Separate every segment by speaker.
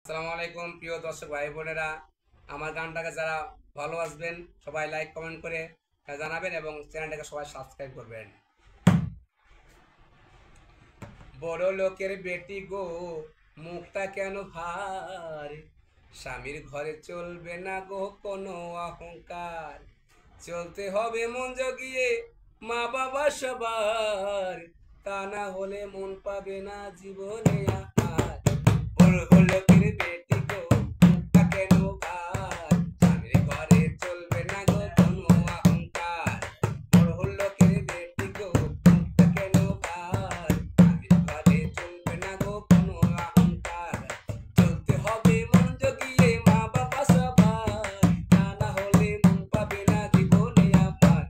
Speaker 1: আসসালামু আলাইকুম প্রিয় দর্শক ভাই বোনেরা, আমার গানটাকে যারা ভালোবাসবেন সবাই লাইক কমেন্ট করে জানাবেন এবং চ্যানেলটাকে সবাই সাবস্ক্রাইব করবেন। বড় লোকের বেটি গো, মুখটা কেন ভার, স্বামীর ঘরে চলবে না গো কোনো অহংকার, চলতে হবে মন জগিয়ে মা বাবা সবার, তা না হলে মন পাবে না জীবনে আর। বড় লোকের বেটি গো, মুখটা কেন ভার, স্বামীর ঘরে চলবে না গো কোনো অহংকার। বড় লোকের বেটি গো, মুখটা কেন ভার, স্বামীর ঘরে চলবে না গো কোনো অহংকার, চলতে হবে মন জগিয়ে মা বাবা সবার, তা না হলে মন পাবে না জীবনে আবার।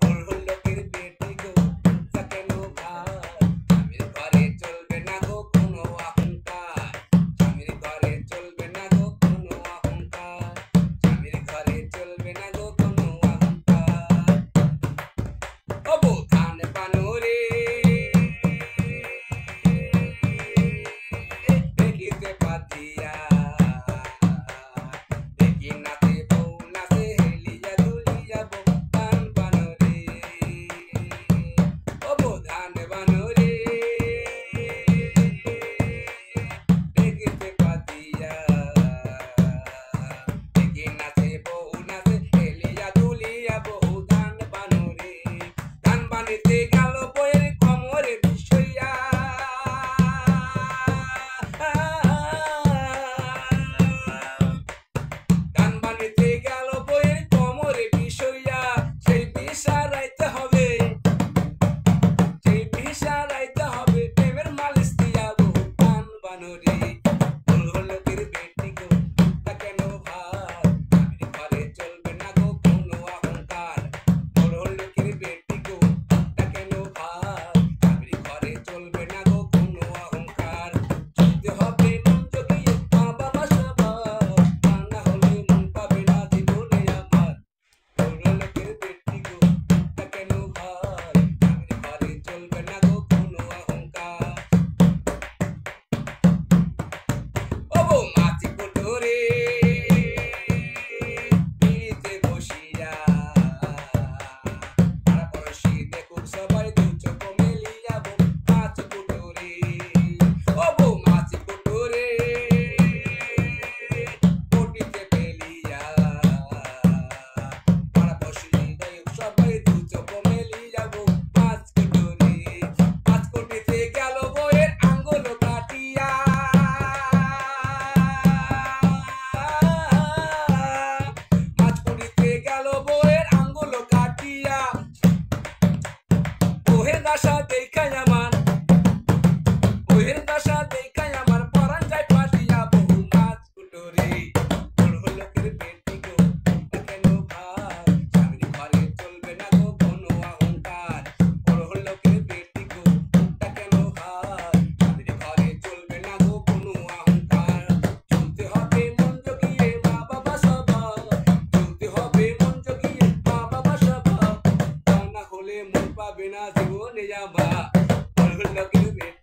Speaker 1: বড় লোকের বেটি গো, মুখটা কেন ভার, স্বামীর ঘরে চলবে না গো কোনো অহংকার, স্বামীর ঘরে চলবে না গো কোনো অহংকার, স্বামীর ঘরে চলবে না গো কোনো অহংকার। ও বউ ধান পানুরে দেখিতে পাতিয়া, দেখি নাচে বউ নাচে হেলিয়া দুলিয়া বউ ধান পানুরে। ও বউ ধান পানুরে দেখিতে পাতিয়া, দেখি নাচে বউ নাচে হেলিয়া দুলিয়া বউ ধান পানুরে। ধান পানিতে গেল বইয়ের কোমরে বিষইয়া, ধান পানিতে গেল বইয়ের কোমরে বিষইয়া, সেই বিষ সারাইতে হবে, সেই বিষ সারাইতে হবে প্রেমের মালিশ দিয়া বউ ধান পানুরে। বড় লোকের বেটি গো, মুখটা কেন ভার, স্বামীর ঘরে চলবে না গো কোনো অহংকার। বড় লোকের বেটি গো, মুখটা কেন ভার, স্বামীর ঘরে চলবে না গো কোনো অহংকার, চলতে হবে মন জগিয়ে মা বাবা সবার, তা না হলে মন পাবে না জীবনে আবার। বড় লোকের বেটি গো, মুখটা কেন ভার, স্বামীর ঘরে চলবে না গো কোনো অহংকার। ও বউ মাছি কুটুরে পিড়িতে বসিয়া, পাড়াপড়শি দেখুক সবাই দু চোখ মেলিয়া বউ মাছি কুটুরে। ও বউ মাছি কুটুরে পটিতে ফেলিয়া, পাড়াপড়শি দেখুক সবাই দু চোখ মেলিয়া বউ মাছ কুটুরে। মাছ কুটিতে গেল বউয়ের আঙ্গুল কাটিয়া, মাছ কুটিতে গেল বউয়ের আঙ্গুল কাটিয়া, ওহের দশা দেখাই আমার, ওহের দশা দেখাই আমার পরাণ যায় ফাটিয়া বউ মাছ কুটুরে। বড় লোকের বেটি গো, মুখটা কেন ভার, স্বামীর ঘরে চলবে না গো কোনো অহংকার। বড় লোকের বেটি গো, মুখটা কেন ভার, স্বামীর ঘরে চলবে না গো কোনো অহংকার, চলতে হবে মন জগিয়ে মা বাবা সবার, চলতে হবে মন জগিয়ে মা বাবা সবার, তা না হলে মন পাবে না জীবনে আবার। বড় লোকের বেটি